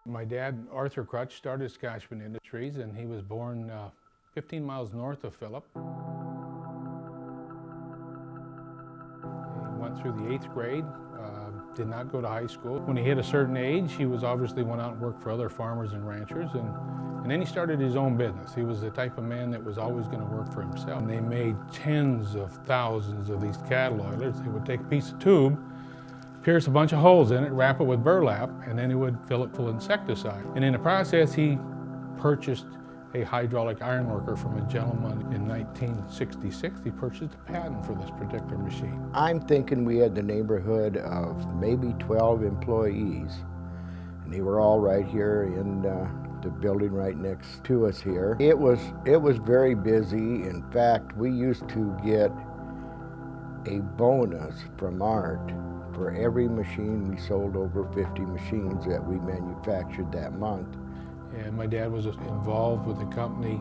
My dad, Arthur Kroetch, started Scotchman Industries, and he was born 15 miles north of Phillip. He went through the 8th grade, did not go to high school. When he hit a certain age, he was obviously went out and worked for other farmers and ranchers, and then he started his own business. He was the type of man that was always going to work for himself. And they made tens of thousands of these cattle oilers. They would take a piece of tube, pierce a bunch of holes in it, wrap it with burlap, and then he would fill it full of insecticide. And in the process, he purchased a hydraulic ironworker from a gentleman in 1966. He purchased a patent for this particular machine. I'm thinking we had the neighborhood of maybe 12 employees, and they were all right here in the building right next to us here. It was very busy. In fact, we used to get a bonus from Art for every machine we sold, over 50 machines that we manufactured that month. And my dad was involved with the company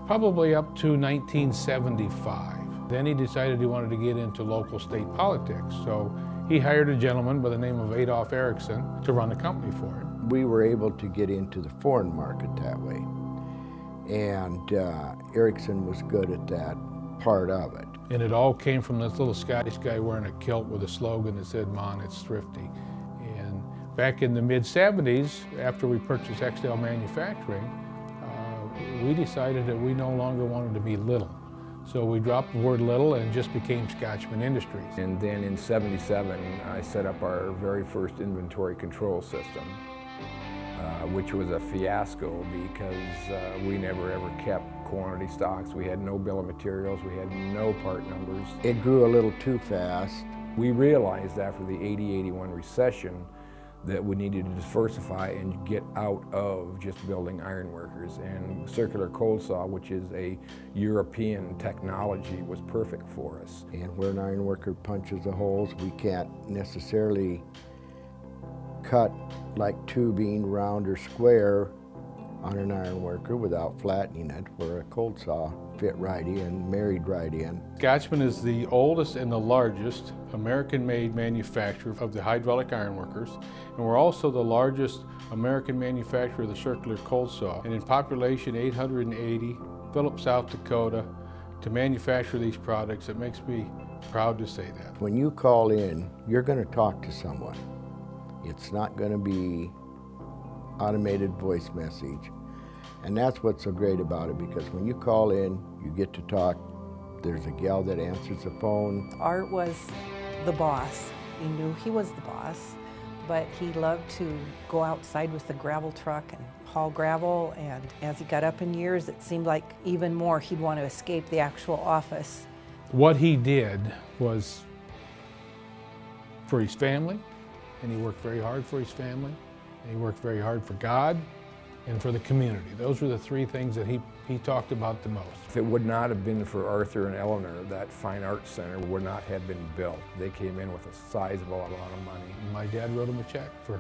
probably up to 1975. Then he decided he wanted to get into local state politics. So he hired a gentleman by the name of Adolf Erickson to run the company for him. We were able to get into the foreign market that way. And Erickson was good at that part of it. And it all came from this little Scottish guy wearing a kilt with a slogan that said, "Man, it's thrifty." And back in the mid-70s, after we purchased Exdale Manufacturing, we decided that we no longer wanted to be little. So we dropped the word little and just became Scotchman Industries. And then in '77, I set up our very first inventory control system, which was a fiasco because we never ever kept quantity stocks. We had no bill of materials, we had no part numbers. It grew a little too fast. We realized after the 80-81 recession that we needed to diversify and get out of just building ironworkers. And circular cold saw, which is a European technology, was perfect for us. And where an ironworker punches the holes, we can't necessarily cut like tubing, round or square on an ironworker without flattening it, where a cold saw fit right in, married right in. Scotchman is the oldest and the largest American-made manufacturer of the hydraulic ironworkers, and we're also the largest American manufacturer of the circular cold saw. And in population 880, Phillip, South Dakota, to manufacture these products, it makes me proud to say that. When you call in, you're going to talk to someone. It's not going to be automated voice message. And that's what's so great about it, because when you call in, you get to talk. There's a gal that answers the phone. Art was the boss. He knew he was the boss, but he loved to go outside with the gravel truck and haul gravel, and as he got up in years, it seemed like even more he'd want to escape the actual office. What he did was for his family, and he worked very hard for his family, and he worked very hard for God and for the community. Those were the three things that he talked about the most. If it would not have been for Arthur and Eleanor, that fine arts center would not have been built. They came in with a sizable amount of money. My dad wrote them a check for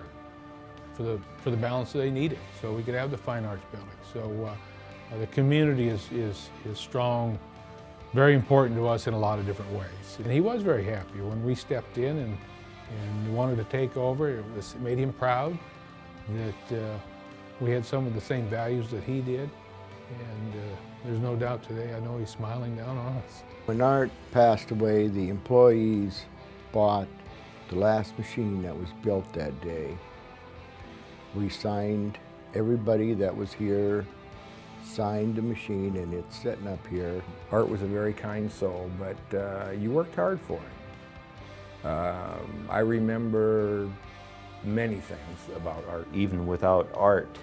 the balance that they needed, so we could have the fine arts building. So the community is strong, very important to us in a lot of different ways. And he was very happy when we stepped in and wanted to take over. It made him proud that we had some of the same values that he did, and there's no doubt today, I know he's smiling down on us. When Art passed away, the employees bought the last machine that was built that day. We signed, everybody that was here signed the machine, and it's sitting up here. Art was a very kind soul, but you worked hard for him. I remember many things about Art. Even without Art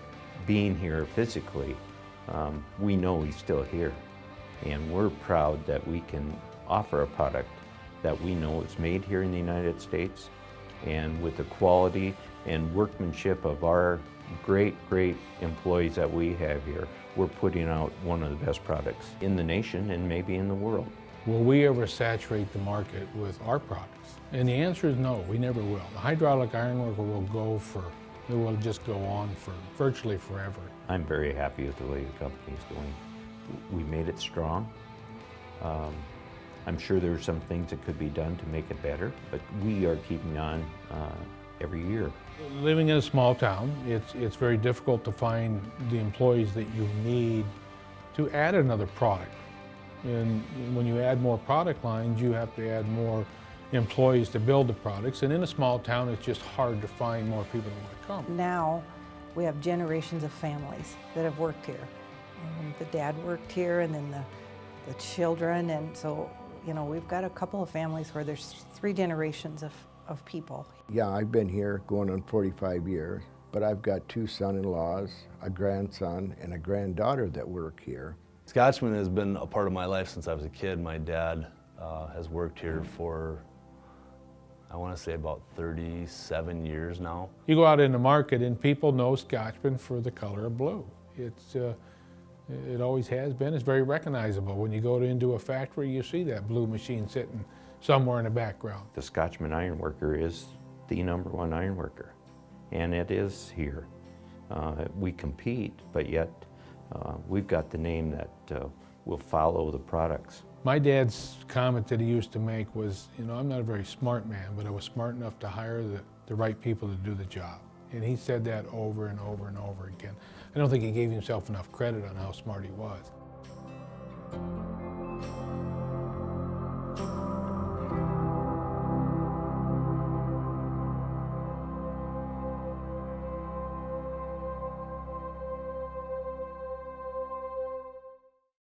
being here physically, we know he's still here. And we're proud that we can offer a product that we know is made here in the United States, and with the quality and workmanship of our great employees that we have here, we're putting out one of the best products in the nation and maybe in the world. Will we ever saturate the market with our products? And the answer is no, we never will. The hydraulic ironworker will just go on for virtually forever. I'm very happy with the way the company is going. We made it strong. I'm sure there are some things that could be done to make it better, but we are keeping on every year. Living in a small town, it's very difficult to find the employees that you need to add another product. And when you add more product lines, you have to add more employees to build the products. And in a small town, it's just hard to find more people that want to come. Now we have generations of families that have worked here. The dad worked here, and then the children, and so, you know, we've got a couple of families where there's 3 generations of people. Yeah, I've been here going on 45 years, but I've got 2 son-in-laws, a grandson, and a granddaughter that work here. Scotchman has been a part of my life since I was a kid. My dad has worked here for, I want to say, about 37 years now. You go out in the market and people know Scotchman for the color of blue. It always has been. It's very recognizable. When you go into a factory, you see that blue machine sitting somewhere in the background. The Scotchman Ironworker is the #1 ironworker, and it is here. We compete, but yet we've got the name that will follow the products. My dad's comment that he used to make was, you know, I'm not a very smart man, but I was smart enough to hire the right people to do the job. And he said that over and over and over again. I don't think he gave himself enough credit on how smart he was.